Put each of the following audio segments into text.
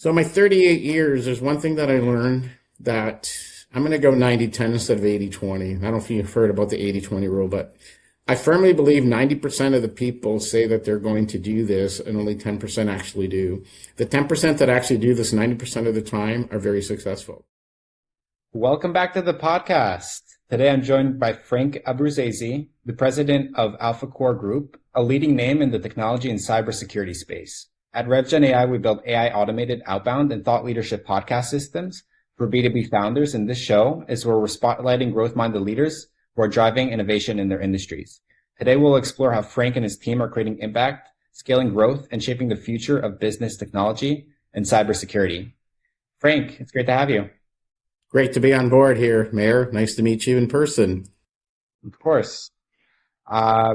So my 38 years, there's one thing that I learned that I'm going to go 90-10 instead of 80-20. I don't know if you've heard about the 80-20 rule, but I firmly believe 90% of the people say that they're going to do this and only 10% actually do. The 10% that actually do this 90% of the time are very successful. Welcome back to the podcast. Today I'm joined by Frank Abbruzzese, the president of AlphaKOR Group, a leading name in the technology and cybersecurity space. At RevGen AI, we build AI automated outbound and thought leadership podcast systems for B2B founders, and this show is where we're spotlighting growth-minded leaders who are driving innovation in their industries. Today we'll explore how Frank and his team are creating impact, scaling growth, and shaping the future of business technology and cybersecurity. Frank, it's great to have you. Great to be on board here, Meir. Nice to meet you in person. Of course. I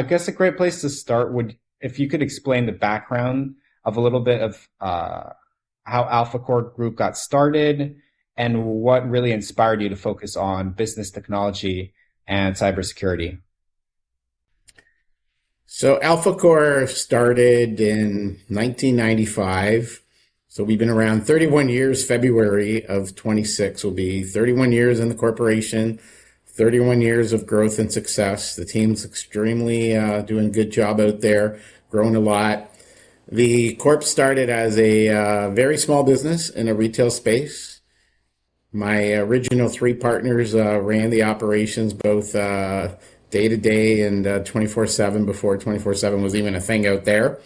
guess a great place to start would, if you could explain the background of a little bit of how AlphaKOR Group got started and what really inspired you to focus on business technology and cybersecurity. So AlphaKOR started in 1995. So we've been around 31 years. February of 26 will be 31 years in the corporation, 31 years of growth and success. The team's extremely doing a good job out there, growing a lot. The corp started as a very small business in a retail space. My original three partners ran the operations both day-to-day and 24/7 before 24/7 was even a thing out there.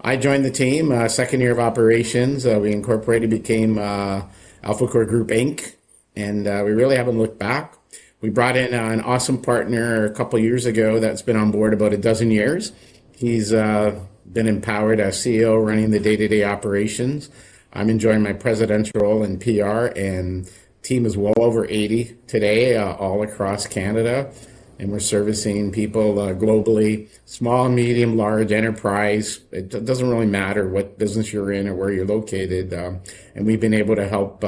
I joined the team, second year of operations. We incorporated, became AlphaKOR Group, Inc., and we really haven't looked back. We brought in an awesome partner a couple years ago that's been on board about a dozen years. He's been empowered as CEO, running the day-to-day operations. I'm enjoying my presidential role in PR, and team is well over 80 today, all across Canada. And we're servicing people globally, small, medium, large, enterprise. It doesn't really matter what business you're in or where you're located. And we've been able to help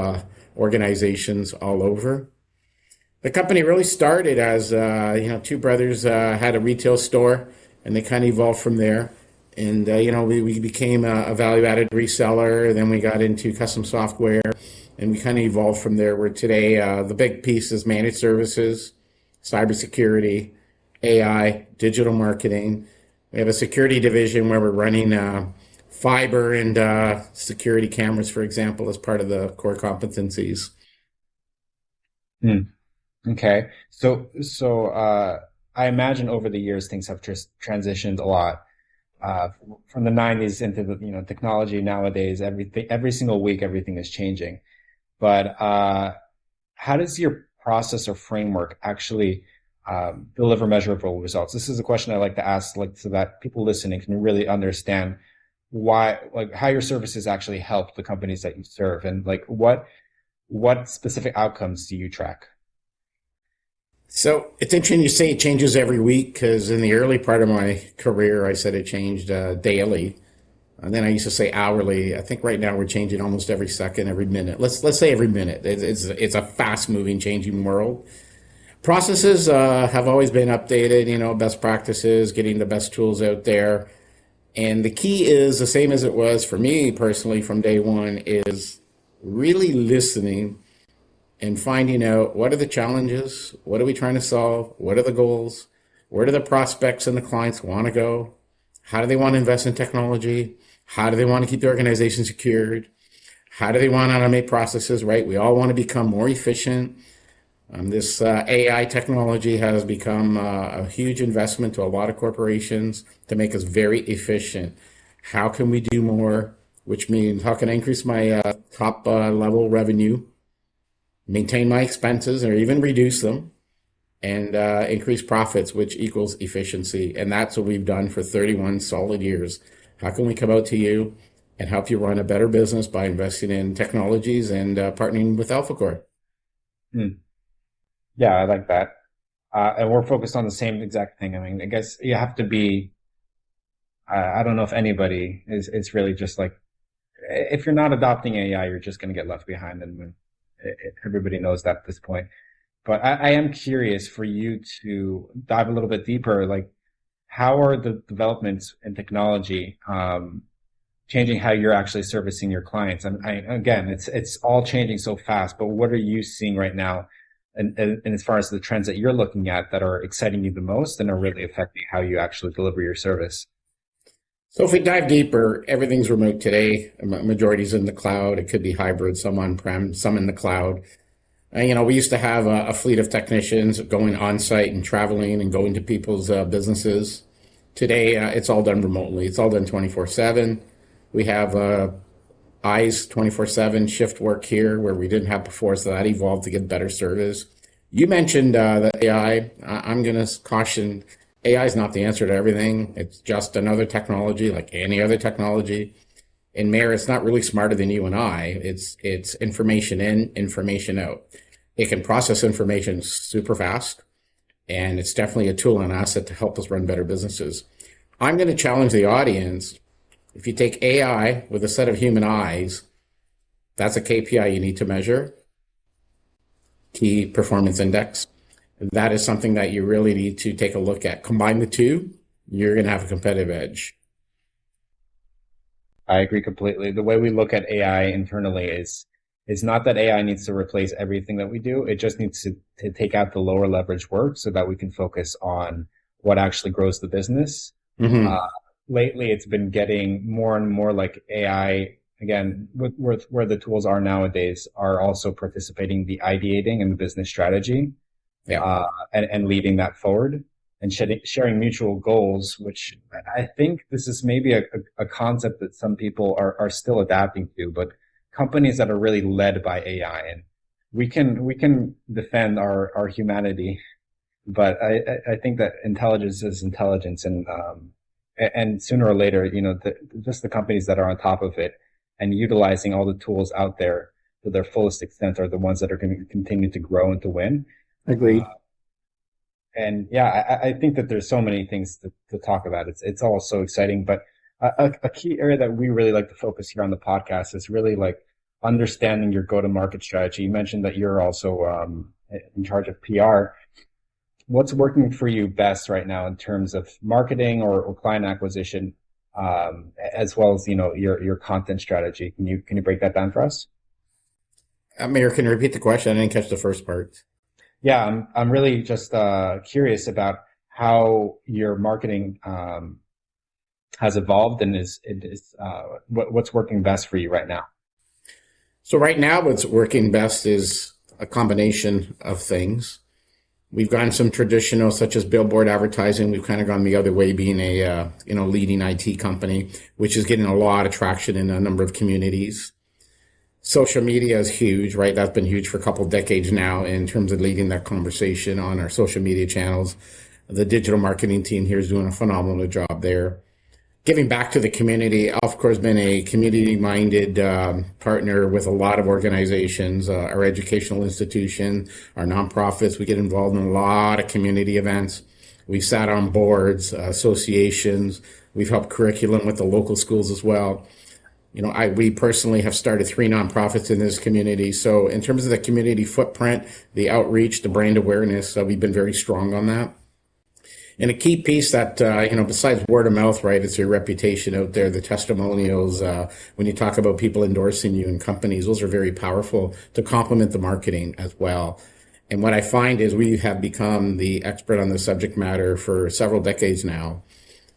organizations all over. The company really started as, two brothers had a retail store, and they kind of evolved from there. And, we became a value-added reseller. Then we got into custom software, and we kind of evolved from there. Where today, the big piece is managed services, cybersecurity, AI, digital marketing. We have a security division where we're running fiber and security cameras, for example, as part of the core competencies. Okay. So I imagine over the years things have just transitioned a lot from the 90s into the technology nowadays. Every single week, everything is changing. But how does your process or framework actually deliver measurable results? This is a question I like to ask, so that people listening can really understand how your services actually help the companies that you serve, and what specific outcomes do you track? So it's interesting you say it changes every week, because in the early part of my career, I said it changed daily. And then I used to say hourly. I think right now we're changing almost every second, every minute. Let's say every minute. It's a fast-moving, changing world. Processes have always been updated, best practices, getting the best tools out there. And the key is the same as it was for me personally from day one, is really listening and finding out what are the challenges, what are we trying to solve, what are the goals, where do the prospects and the clients want to go, how do they want to invest in technology, how do they want to keep their organization secured, how do they want to automate processes, right? We all want to become more efficient. This AI technology has become a huge investment to a lot of corporations to make us very efficient. How can we do more? Which means how can I increase my top level revenue, maintain my expenses, or even reduce them, and increase profits, which equals efficiency. And that's what we've done for 31 solid years. How can we come out to you and help you run a better business by investing in technologies and partnering with AlphaKOR? Yeah, I like that. And we're focused on the same exact thing. I mean, I guess you have to be, I don't know if anybody is, it's really just like, if you're not adopting AI, you're just going to get left behind. And everybody knows that at this point. But I am curious for you to dive a little bit deeper. Like, how are the developments in technology changing how you're actually servicing your clients. And again, it's all changing so fast, but what are you seeing right now? And as far as the trends that you're looking at that are exciting you the most and are really affecting how you actually deliver your service? So if we dive deeper, everything's remote today. Majority's in the cloud. It could be hybrid, some on-prem, some in the cloud. We used to have a fleet of technicians going on site and traveling and going to people's businesses. Today, it's all done remotely. It's all done 24/7. We have eyes 24/7 shift work here where we didn't have before, so that evolved to get better service. You mentioned the AI. I'm going to caution AI is not the answer to everything. It's just another technology like any other technology. And Meir, it's not really smarter than you and I. It's information in, information out. It can process information super fast, and it's definitely a tool and asset to help us run better businesses. I'm going to challenge the audience. If you take AI with a set of human eyes, that's a KPI you need to measure, key performance index. That is something that you really need to take a look at. Combine the two, you're going to have a competitive edge. I agree completely. The way we look at AI internally is not that AI needs to replace everything that we do. It just needs to take out the lower leverage work so that we can focus on what actually grows the business. Mm-hmm. Lately, it's been getting more and more like AI, again, where the tools are nowadays, are also participating in the ideating and the business strategy, and leading that forward and sharing mutual goals, which I think this is maybe a concept that some people are still adapting to, but companies that are really led by AI, and we can defend our humanity, but I think that intelligence is intelligence, and sooner or later, just the companies that are on top of it and utilizing all the tools out there to their fullest extent are the ones that are going to continue to grow and to win. Agreed. And yeah, I think that there's so many things to talk about. It's all so exciting, but a key area that we really like to focus here on the podcast is really like understanding your go-to-market strategy. You mentioned that you're also in charge of PR. What's working for you best right now in terms of marketing or client acquisition, as well as your content strategy? Can you break that down for us? Meir, can you repeat the question? I didn't catch the first part. Yeah, I'm really just curious about how your marketing has evolved and what's working best for you right now. So right now, what's working best is a combination of things. We've gone some traditional, such as billboard advertising. We've kind of gone the other way, being a leading IT company, which is getting a lot of traction in a number of communities. Social media is huge, right? That's been huge for a couple of decades now in terms of leading that conversation on our social media channels. The digital marketing team here is doing a phenomenal job there. Giving back to the community, AlphaKOR has been a community-minded partner with a lot of organizations, our educational institution, our nonprofits. We get involved in a lot of community events. We've sat on boards, associations. We've helped curriculum with the local schools as well. We personally have started 3 nonprofits in this community. So in terms of the community footprint, the outreach, the brand awareness, we've been very strong on that. And a key piece that, besides word of mouth, right, it's your reputation out there, the testimonials, when you talk about people endorsing you in companies, those are very powerful to complement the marketing as well. And what I find is we have become the expert on the subject matter for several decades now.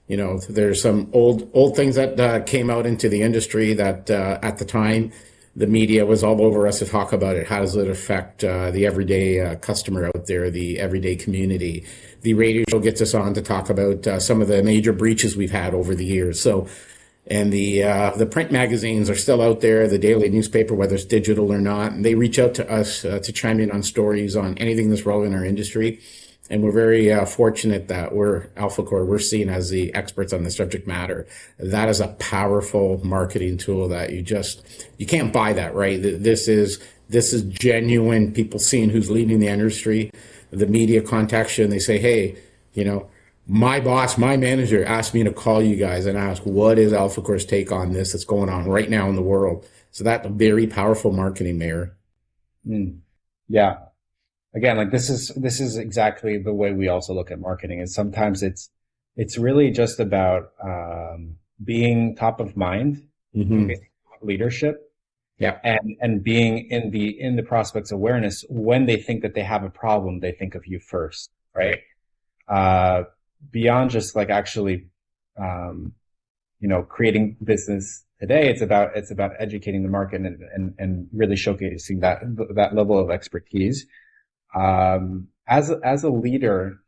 There's some old things that came out into the industry that at the time, the media was all over us to talk about it. How does it affect the everyday customer out there, the everyday community? The radio show gets us on to talk about some of the major breaches we've had over the years. So, and the print magazines are still out there, the daily newspaper, whether it's digital or not, and they reach out to us to chime in on stories on anything that's relevant in our industry. And we're very fortunate that AlphaKOR, we're seen as the experts on the subject matter. That is a powerful marketing tool that you can't buy that, right? This is genuine people seeing who's leading the industry. The media contacts you and they say, hey, my boss, my manager asked me to call you guys and ask, what is AlphaKOR's take on this that's going on right now in the world? So that's very powerful marketing, Meir. Yeah. Again, like this is exactly the way we also look at marketing. And sometimes it's really just about being top of mind. Hmm. leadership Yeah. and being in the prospect's awareness. When they think that they have a problem, they think of you first, right? Uh, Beyond just like actually, um, creating business today, it's about educating the market and really showcasing that level of expertise. As a leader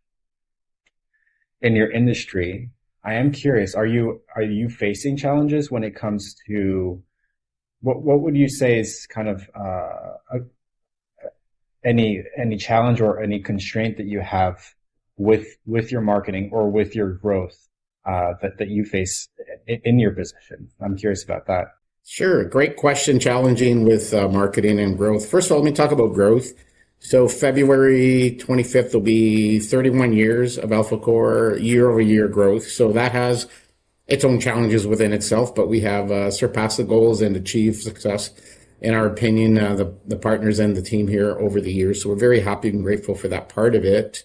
in your industry, I am curious, are you facing challenges when it comes to what would you say is kind of any challenge or any constraint that you have with your marketing or with your growth that you face in your position? I'm curious about that. Sure. Great question. Challenging with marketing and growth. First of all, let me talk about growth. So February 25th will be 31 years of AlphaKOR year-over-year growth. So that has its own challenges within itself, but we have surpassed the goals and achieved success, in our opinion, the partners and the team here over the years. So we're very happy and grateful for that part of it.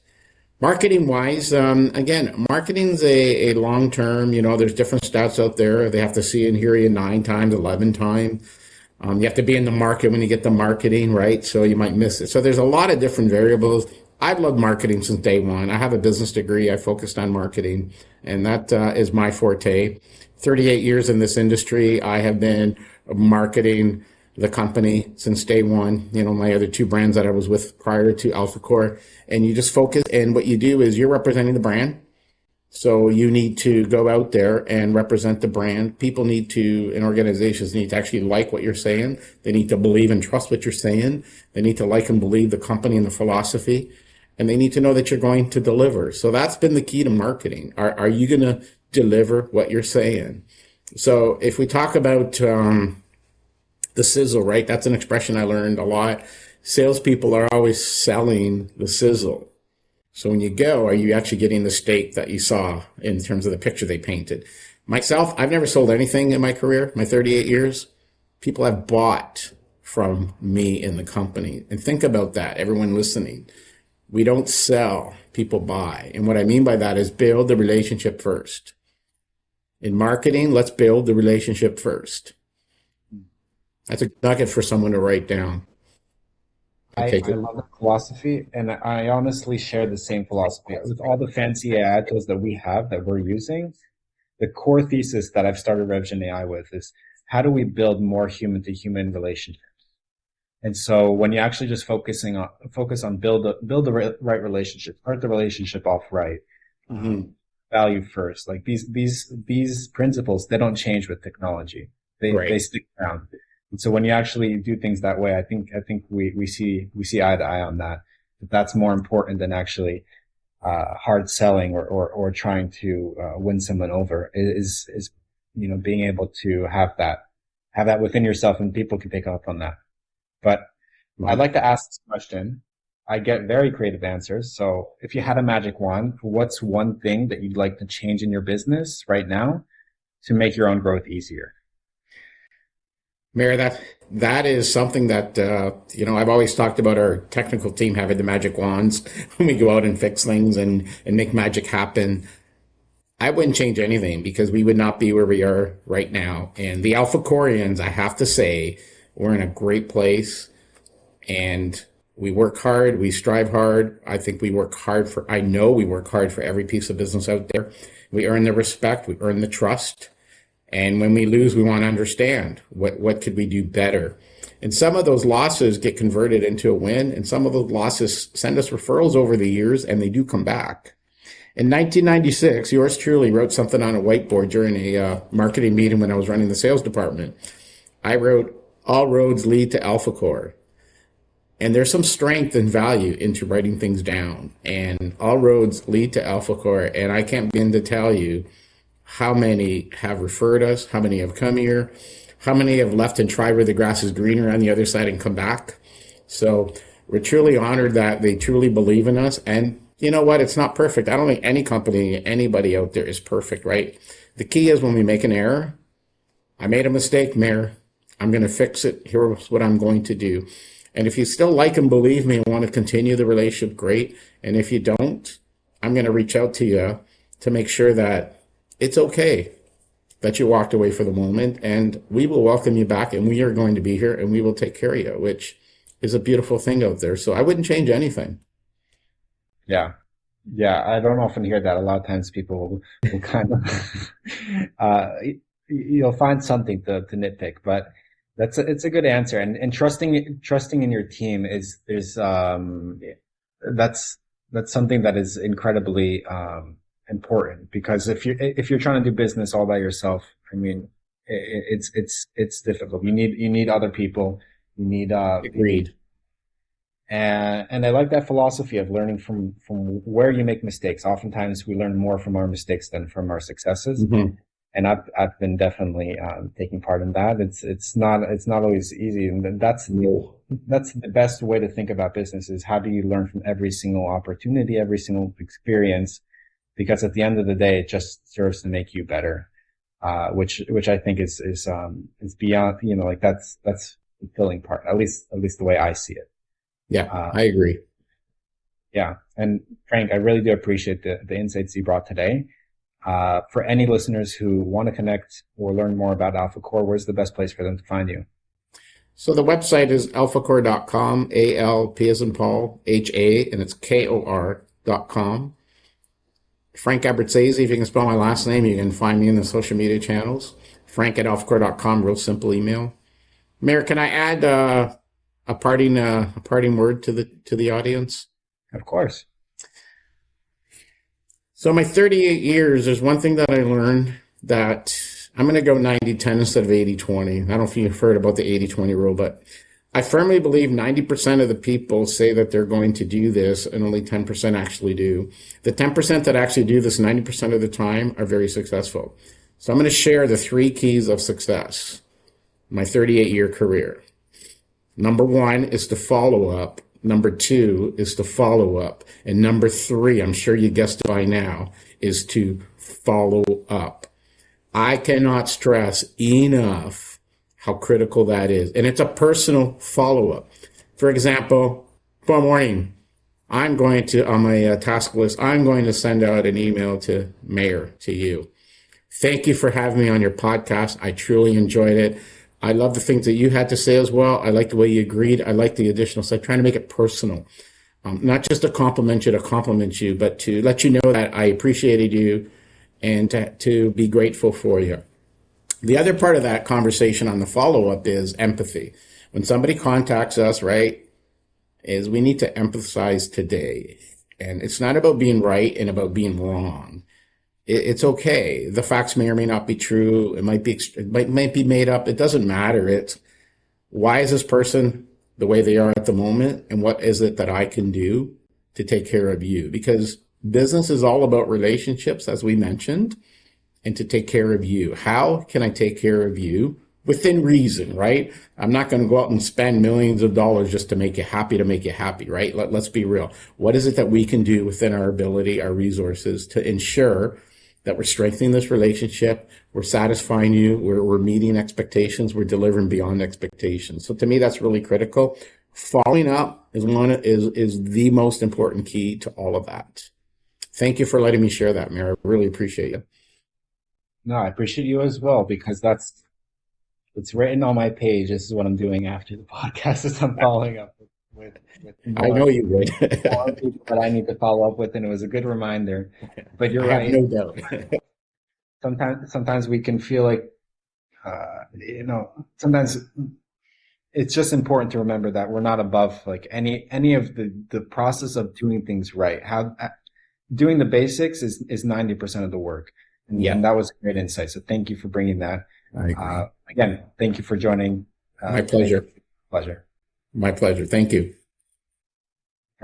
Marketing wise, again, marketing's a long term, there's different stats out there. They have to see and hear you 9 times, 11 times. You have to be in the market when you get the marketing, right? So you might miss it. So there's a lot of different variables. I've loved marketing since day one. I have a business degree. I focused on marketing, and that is my forte. 38 years in this industry. I have been marketing the company since day one. My other 2 brands that I was with prior to AlphaKOR, and you just focus. And what you do is you're representing the brand. So you need to go out there and represent the brand. People need to, and organizations need to actually like what you're saying. They need to believe and trust what you're saying. They need to like and believe the company and the philosophy. And they need to know that you're going to deliver. So that's been the key to marketing. Are you going to deliver what you're saying? So if we talk about the sizzle, right? That's an expression I learned a lot. Salespeople are always selling the sizzle. So when you go, are you actually getting the steak that you saw in terms of the picture they painted? Myself, I've never sold anything in my career, my 38 years. People have bought from me in the company. And think about that, everyone listening. We don't sell, people buy. And what I mean by that is build the relationship first. In marketing, let's build the relationship first. That's a nugget for someone to write down. I I, take I it. love the philosophy, and I honestly share the same philosophy. With all the fancy AI tools that we have that we're using, the core thesis that I've started RevGen AI with is how do we build more human to human relationships? And so when you actually just focus on right relationship, start the relationship off right, Mhm. value first. Like these principles, they don't change with technology. They Right. stick around. And so when you actually do things that way, I think we see eye to eye on that. That's more important than actually hard selling or trying to win someone over. Is being able to have that within yourself, and people can pick up on that. But I'd Right. like to ask this question. I get very creative answers. So if you had a magic wand, what's one thing that you'd like to change in your business right now to make your own growth easier? Mayor, that is something that I've always talked about our technical team having the magic wands when we go out and fix things and make magic happen. I wouldn't change anything because we would not be where we are right now. And the Alpha Corians, I have to say, we're in a great place, and we work hard, we strive hard. I know we work hard for every piece of business out there. We earn the respect, we earn the trust. And when we lose, we want to understand what could we do better. And some of those losses get converted into a win, and some of those losses send us referrals over the years, and they do come back. In 1996, yours truly wrote something on a whiteboard during a marketing meeting when I was running the sales department. I wrote, "All roads lead to AlphaKOR." And there's some strength and value into writing things down. And all roads lead to AlphaKOR. And I can't begin to tell you how many have referred us, how many have come here, how many have left and tried where the grass is greener on the other side and come back. So we're truly honored that they truly believe in us. And you know what? It's not perfect. I don't think any company, anybody out there is perfect, right? The key is when we make an error, I made a mistake, Mayor. I'm going to fix it. Here's what I'm going to do. And if you still like and believe me and want to continue the relationship, great. And if you don't, I'm going to reach out to you to make sure that it's okay. that you walked away for the moment, and we will welcome you back, and we are going to be here, and we will take care of you, which is a beautiful thing out there. So I wouldn't change anything. Yeah. Yeah, I don't often hear that. A lot of times people will kind of, you'll find something to nitpick, but it's a good answer. And trusting in your team that's something that is incredibly, important, because if you're trying to do business all by yourself, I mean, it's difficult. You need other people. You need, Agreed. And I like that philosophy of learning from where you make mistakes. Oftentimes we learn more from our mistakes than from our successes. Mm-hmm. And I've been definitely taking part in that. It's not always easy, and that's the best way to think about business is how do you learn from every single opportunity, every single experience, because at the end of the day, it just serves to make you better. Which I think is beyond, like that's the fulfilling part, at least the way I see it. Yeah, I agree. Yeah. And Frank, I really do appreciate the insights you brought today. For any listeners who want to connect or learn more about AlphaKOR, where's the best place for them to find you? So the website is alphakor.com, A-L-P as in Paul, H-A, and it's K-O-R.com. Frank Abbruzzese, if you can spell my last name, you can find me in the social media channels. Frank at alphakor.com, real simple email. Meir, can I add a parting word to the audience? Of course. So my 38 years, there's one thing that I learned, that I'm going to go 90-10 instead of 80-20. I don't know if you've heard about the 80-20 rule, but I firmly believe 90% of the people say that they're going to do this and only 10% actually do. The 10% that actually do this 90% of the time are very successful. So I'm going to share the 3 keys of success, my 38-year career. Number 1 is to follow up. Number 2 is to follow up. And number 3, I'm sure you guessed it by now, is to follow up. I cannot stress enough how critical that is. And it's a personal follow-up. For example, tomorrow morning, I'm going to, on my task list, I'm going to send out an email to Meir, to you. Thank you for having me on your podcast. I truly enjoyed it. I love the things that you had to say as well. I like the way you agreed. I like the additional stuff, trying to make it personal. Not just to compliment you, but to let you know that I appreciated you and to be grateful for you. The other part of that conversation on the follow-up is empathy. When somebody contacts us, right, is we need to empathize today. And it's not about being right and about being wrong. It's okay. The facts may or may not be true. It might be made up. It doesn't matter. It's why is this person the way they are at the moment, and what is it that I can do to take care of you? Because business is all about relationships, as we mentioned, and to take care of you. How can I take care of you within reason, right? I'm not going to go out and spend millions of dollars just to make you happy, right? Let's be real. What is it that we can do within our ability, our resources, to ensure that we're strengthening this relationship, we're satisfying you, we're meeting expectations, we're delivering beyond expectations. So to me, that's really critical. Following up is the most important key to all of that. Thank you for letting me share that, Meir. I really appreciate you. No, I appreciate you as well, because it's written on my page. This is what I'm doing after the podcast, is I'm following up with I know you would. more people that I need to follow up with, and it was a good reminder. But you're I right. have no doubt. Sometimes we can feel like, sometimes it's just important to remember that we're not above like any of the process of doing things right. How doing the basics is 90% of the work. And that was a great insight. So thank you for bringing that. I agree. Again, thank you for joining. My pleasure. Pleasure. My pleasure. Thank you.